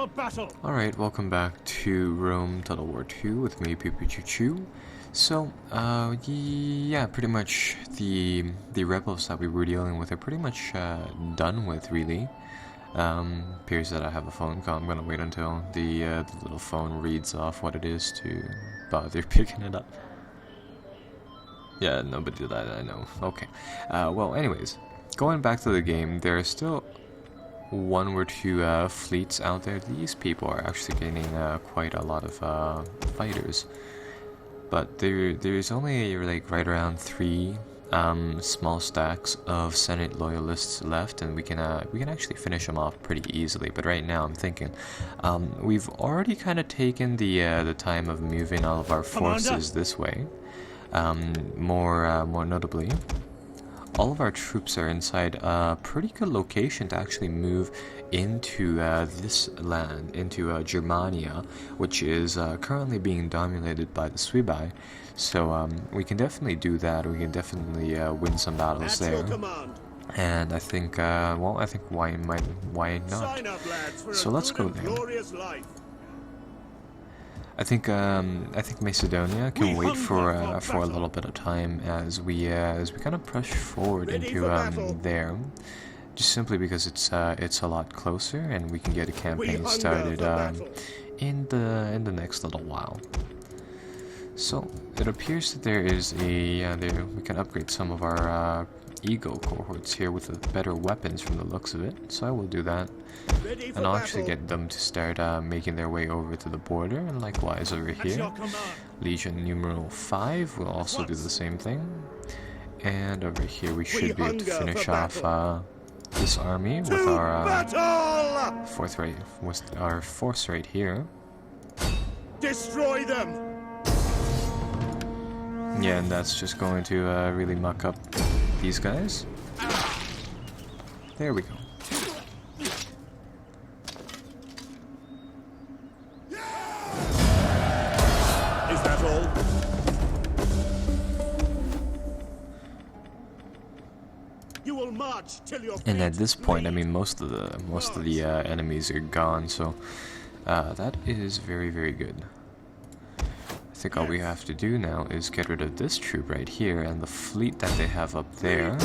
for battle. Alright, welcome back to Rome Total War 2 with me, Pee Choo Choo. So, yeah, pretty much the rebels that we were dealing with are pretty much done with, really. Appears that I have a phone call. I'm gonna wait until the little phone reads off what it is to bother picking it up. Yeah, nobody did that, I know. Okay. Well, anyways, going back to the game, there are still one or two fleets out there. These people are actually gaining quite a lot of fighters, but there's only like right around 3 small stacks of Senate loyalists left, and we can actually finish them off pretty easily. But right now I'm thinking we've already kind of taken the time of moving all of our forces this way. More notably, all of our troops are inside a pretty good location to actually move into this land, into Germania, which is currently being dominated by the Suebi. So we can definitely do that. We can definitely win some battles there. And I think, well, I think why not? So let's go there. I think Macedonia can wait for a little bit of time as we kind of push forward into there, just simply because it's a lot closer and we can get a campaign started in the next little while. So it appears that there is we can upgrade some of our Eagle cohorts here with better weapons from the looks of it, so I will do that. And I'll actually get them to start making their way over to the border, and likewise over here. Legion numeral 5 will also do the same thing. And over here we should be able to finish off this army with our force right here. Destroy them! Yeah, and that's just going to really muck up these guys. There we go. Is that all? You will march till your And at this point, I mean, most of the enemies are gone, so that is very, very good. I think all we have to do now is get rid of this troop right here and the fleet that they have up there. And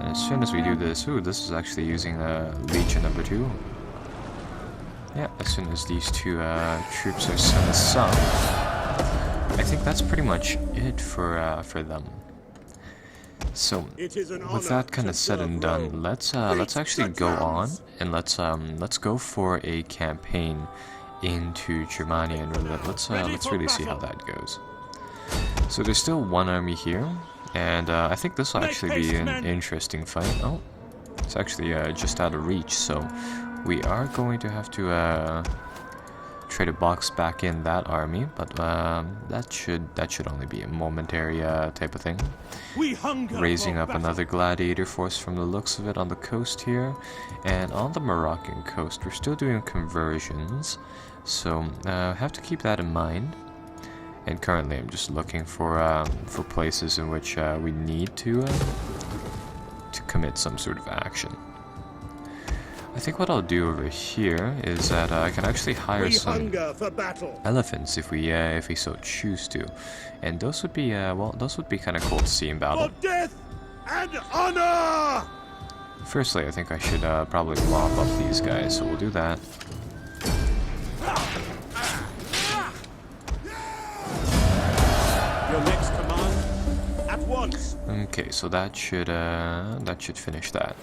as soon as we do this, ooh, this is actually using Legion number 2. Yeah, as soon as these two troops are sunk, I think that's pretty much it for them. So with that kind of said and done, let's actually go on and let's go for a campaign into Germania, and let's really see how that goes. So there's still one army here, and I think this will actually be an interesting fight. Oh, it's actually just out of reach, so we are going to have to try to box back in that army, but that should only be a momentary type of thing. Raising up another gladiator force from the looks of it on the coast here, and on the Moroccan coast we're still doing conversions, so have to keep that in mind. And currently I'm just looking for places in which we need to commit some sort of action. I think what I'll do over here is that I can actually hire some elephants if we so choose to, and those would be kind of cool to see in battle. For death and honor! Firstly, I think I should probably mop up these guys, so we'll do that. Your next command at once. Okay, so that should finish that.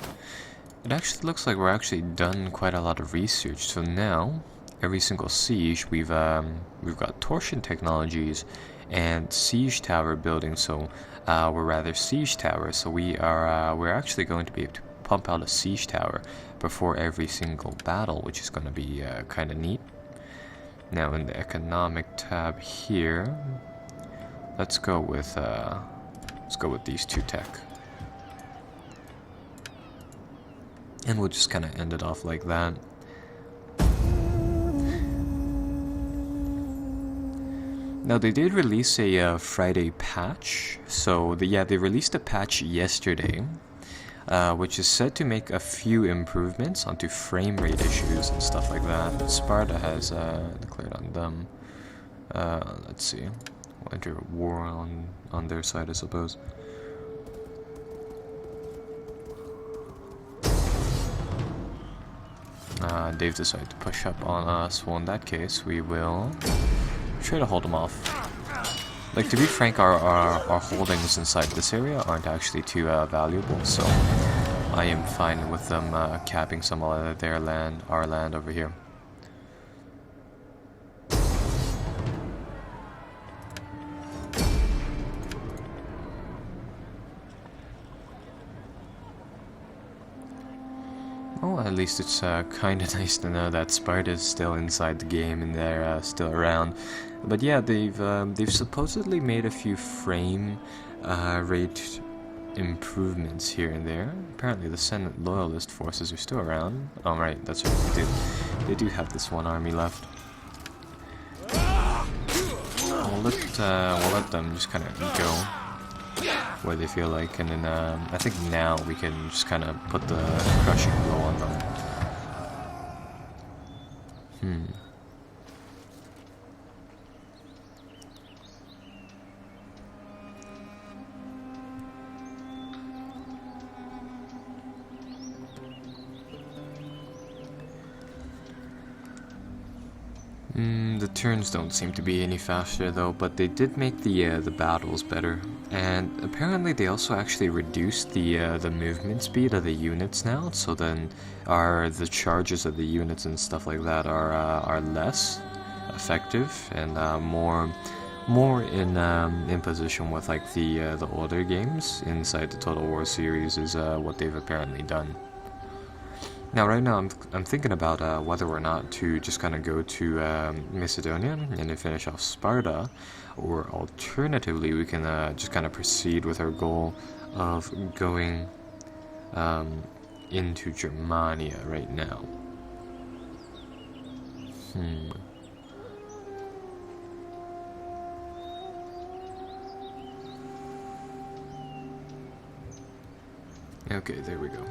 It actually looks like we're actually done quite a lot of research. So now, every single siege, we've got torsion technologies and siege tower building. So we're rather siege towers. So we're actually going to be able to pump out a siege tower before every single battle, which is going to be kind of neat. Now in the economic tab here, let's go with these 2 tech. And we'll just kind of end it off like that. Now they did release a Friday patch, so they released a patch yesterday which is said to make a few improvements onto frame rate issues and stuff like that. Sparta has declared on them. Let's see. We'll enter a war on their side, I suppose. They've decided to push up on us. Well, in that case, we will try to hold them off. Like, to be frank, our holdings inside this area aren't actually too valuable, so I am fine with them capping some of their land, our land over here. Well, at least it's kind of nice to know that Sparta's still inside the game and they're still around. But yeah, they've supposedly made a few frame rate improvements here and there. Apparently, the Senate loyalist forces are still around. Oh, right, that's what they do. They do have this one army left. We'll let them just kind of go where they feel like, and then I think now we can just kind of put the crushing blow on them. The turns don't seem to be any faster though, but they did make the battles better, and apparently they also actually reduced the movement speed of the units now. So then, the charges of the units and stuff like that are less effective and more in position with like the older games inside the Total War series is what they've apparently done. Now, right now, I'm thinking about whether or not to just kind of go to Macedonia and then finish off Sparta, or alternatively, we can just kind of proceed with our goal of going into Germania right now. Okay, there we go.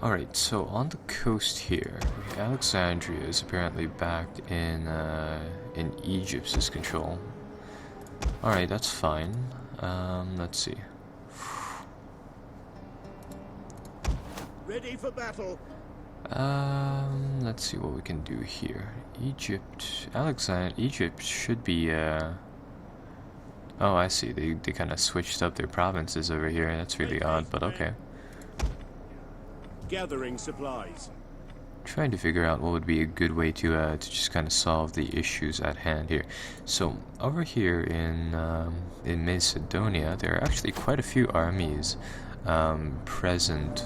Alright, so on the coast here, Alexandria is apparently back in Egypt's control. Alright, that's fine. Let's see. Ready for battle. Let's see what we can do here. Egypt should be, oh, I see. They kind of switched up their provinces over here. That's really odd, but okay. Gathering supplies. Trying to figure out what would be a good way to just kind of solve the issues at hand here. So over here in Macedonia, there are actually quite a few armies present.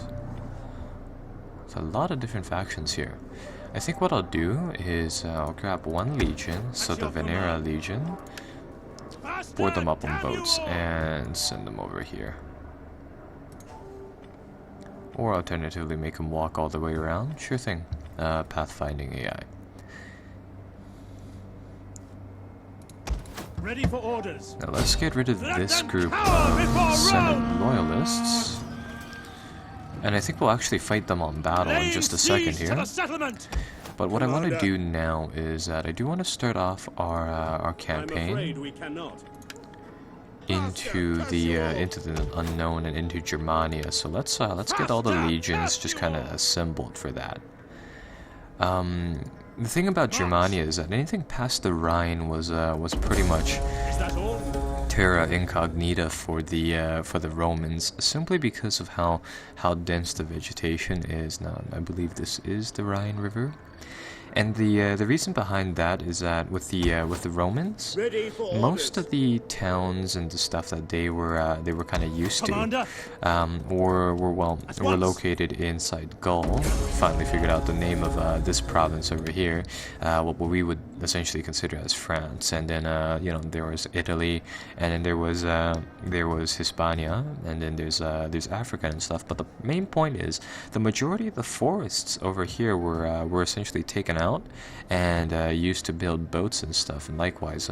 There's a lot of different factions here. I think what I'll do is I'll grab one legion, so the Venera Legion, board them up on boats, and send them over here. Or alternatively, make them walk all the way around. Sure thing. Pathfinding AI. Ready for orders. Now let's get rid of this group of Senate loyalists. And I think we'll actually fight them on battle in just a second here. But what I want to do now is that I do want to start off our campaign into the unknown and into Germania. So let's get all the legions just kind of assembled for that. The thing about Germania is that anything past the Rhine was pretty much terra incognita for the Romans, simply because of how dense the vegetation is. Now, I believe this is the Rhine River. And the reason behind that is that with the Romans, most of the towns and the stuff that they were kind of used to were located inside Gaul. Finally figured out the name of this province over here, what we would essentially considered as France, and then you know, there was Italy, and then there was Hispania, and then there's Africa and stuff. But the main point is the majority of the forests over here were essentially taken out and used to build boats and stuff, and likewise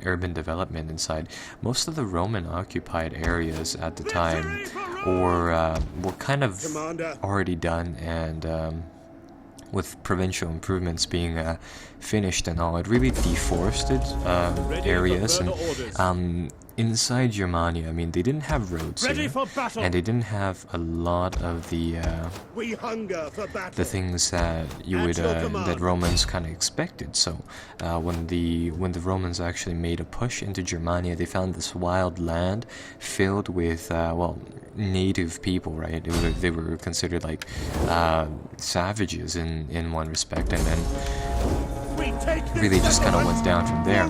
urban development inside. Most of the Roman occupied areas at the time were kind of already done, and with provincial improvements being finished and all, it really deforested areas. And inside Germania, I mean, they didn't have roads here, and they didn't have a lot of the things that you would that Romans kind of expected. So when the Romans actually made a push into Germania, they found this wild land filled with well, native people, right? They were considered like savages in one respect, and then really just kind of went down from there.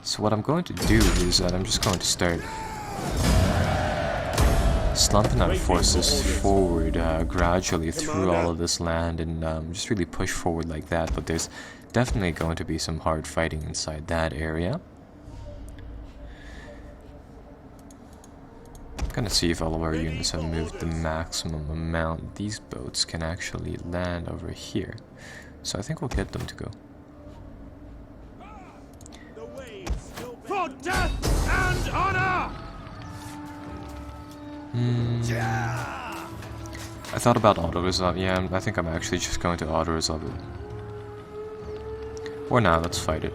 So what I'm going to do is that I'm just going to start slumping our forces forward gradually through all of this land, and just really push forward like that. But there's definitely going to be some hard fighting inside that area. I'm gonna see if all of our units have moved the maximum amount. These boats can actually land over here, so I think we'll get them to go. For death and honor! I thought about auto-resolve. Yeah, I think I'm actually just going to auto-resolve it. Or now, let's fight it.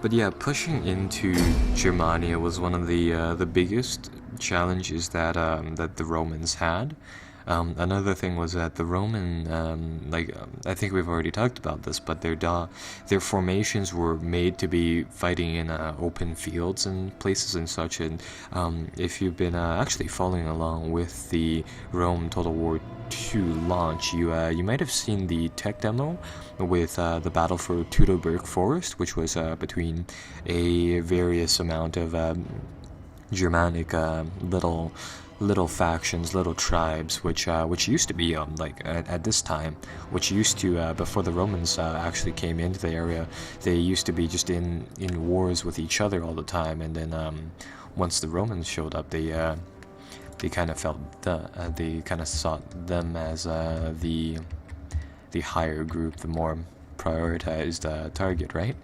But yeah, pushing into Germania was one of the biggest challenges that that the Romans had. Another thing was that the Roman, I think we've already talked about this, but their formations were made to be fighting in open fields and places and such. And if you've been actually following along with the Rome Total War II launch, you might have seen the tech demo with the battle for Teutoburg Forest, which was between a various amount of Germanic little factions, little tribes, which used to be at this time, which used to before the Romans actually came into the area, they used to be just in wars with each other all the time. And then once the Romans showed up, they kind of they kind of sought them as the higher group, the more prioritized target, right?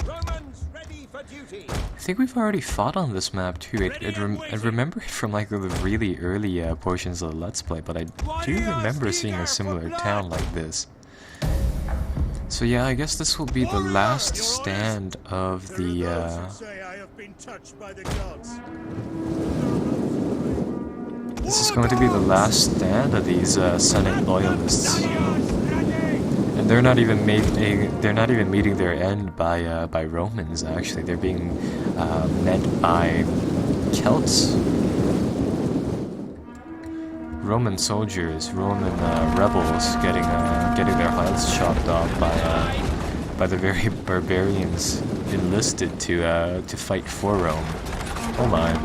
Romans ready for duty. I think we've already fought on this map too. I remember it from like the really early portions of the Let's Play, but I do remember seeing a similar town like this. So yeah, I guess this will be the last stand of the this is going to be the last stand of these Senate loyalists. And they're not even meeting their end by Romans. Actually, they're being met by Celts, Roman soldiers, Roman rebels getting their heads chopped off by the very barbarians enlisted to fight for Rome. Oh my!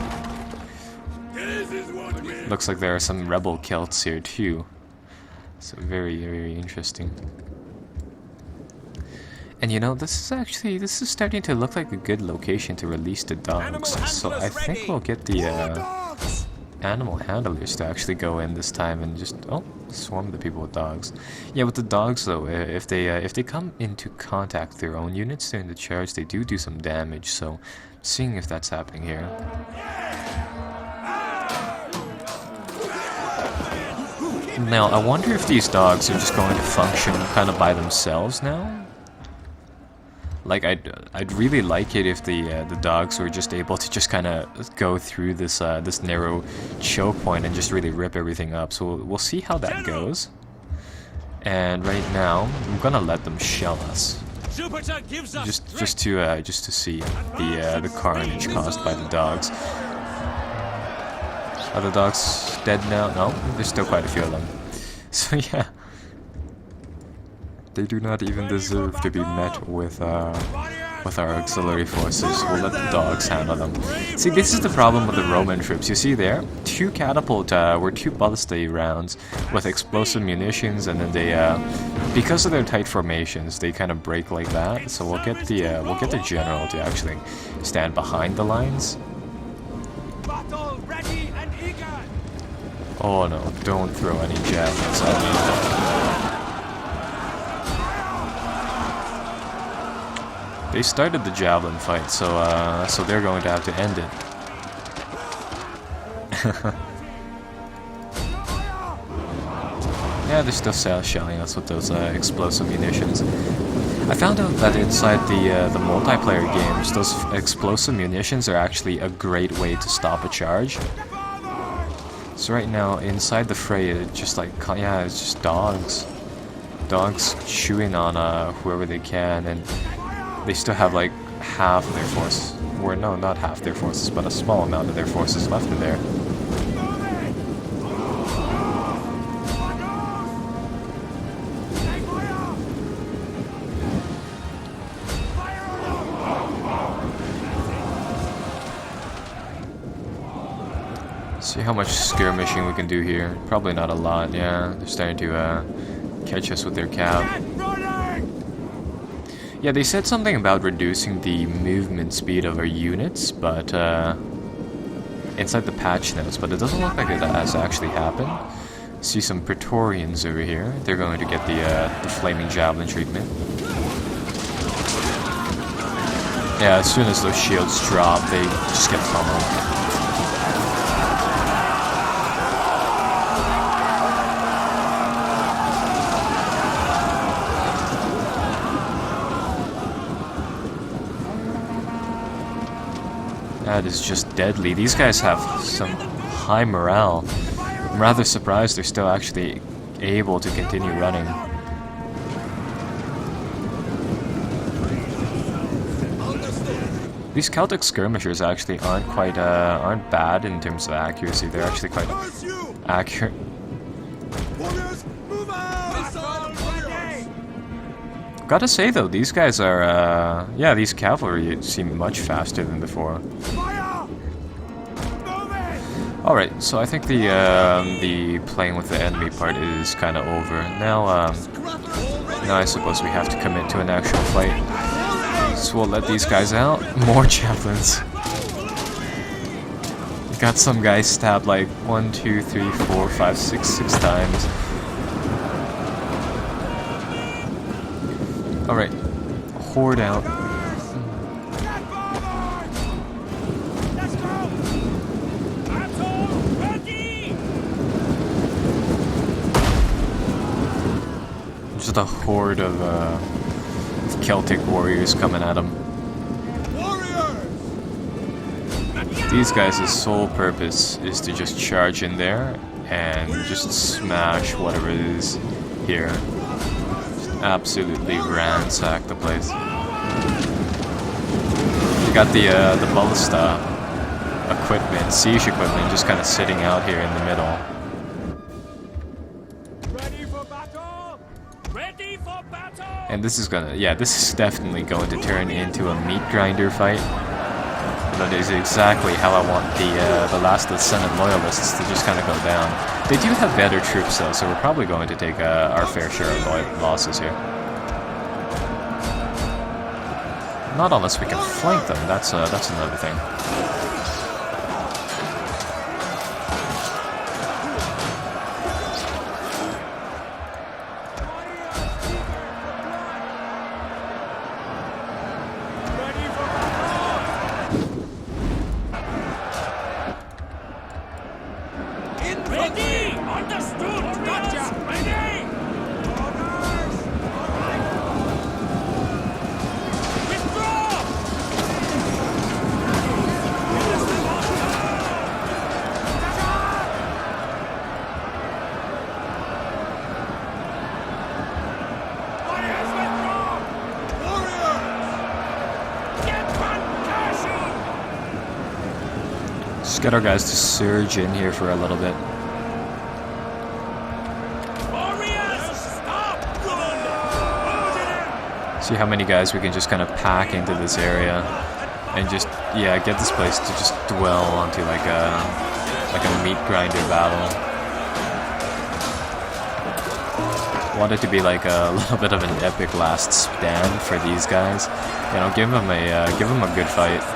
Looks like there are some rebel Celts here too. So very, very interesting. And you know, this is starting to look like a good location to release the dogs. So I think we'll get the animal handlers to actually go in this time and just swarm the people with dogs. Yeah, with the dogs though, if they come into contact with their own units during the charge, they do some damage. So seeing if that's happening here. Now I wonder if these dogs are just going to function kind of by themselves now. Like I'd really like it if the dogs were just able to just kind of go through this this narrow choke point and just really rip everything up. So we'll see how that goes. And right now I'm gonna let them shell us, just to see the carnage caused by the dogs. Are the dogs dead now? No, there's still quite a few of them. So yeah. They do not even deserve to be met with our auxiliary forces. We'll let the dogs handle them. See, this is the problem with the Roman troops. You see there, two catapult, were two ballista rounds with explosive munitions, and then they, because of their tight formations, they kind of break like that. So we'll get the general to actually stand behind the lines. Battle ready and eager. Oh no! Don't throw any javelins at me. They started the javelin fight, so they're going to have to end it. Yeah, they're still shelling us with those explosive munitions. I found out that inside the multiplayer games, those explosive munitions are actually a great way to stop a charge. So right now, inside the fray, it's just like, yeah, it's just dogs chewing on whoever they can, and they still have like half of their force, or no, not half their forces, but a small amount of their forces left in there. See how much skirmishing we can do here. Probably not a lot, yeah. They're starting to catch us with their cav. Yeah, they said something about reducing the movement speed of our units, but inside the patch notes, but it doesn't look like it has actually happened. See some Praetorians over here. They're going to get the flaming javelin treatment. Yeah, as soon as those shields drop, they just get pummeled. That is just deadly. These guys have some high morale. I'm rather surprised they're still actually able to continue running. These Celtic skirmishers actually aren't bad in terms of accuracy. They're actually quite accurate. Gotta say though, these guys are, yeah, these cavalry seem much faster than before. Alright, so I think the playing with the enemy part is kind of over. Now I suppose we have to commit to an actual fight. So we'll let these guys out. More javelins. Got some guys stabbed like 1, 2, 3, 4, 5, 6 times. Alright, horde out. Just a horde of Celtic warriors coming at them. These guys' sole purpose is to just charge in there and just smash whatever it is here. Absolutely ransack the place. You got the ballista equipment, siege equipment, just kind of sitting out here in the middle. Ready for battle! Ready for battle! And this is definitely going to turn into a meat grinder fight. That is exactly how I want the last of the Senate loyalists to just kind of go down. They do have better troops though, so we're probably going to take our fair share of losses here. Not unless we can flank them. That's another thing. Ready! Understood! Gotcha! Ready! Orders! Withdraw! Warriors, withdraw! Warriors! Get one person! Just get our guys to surge in here for a little bit. See how many guys we can just kind of pack into this area and just, yeah, get this place to just dwell onto like a like a meat grinder battle. Want it to be like a little bit of an epic last stand for these guys. You know, give them a good fight.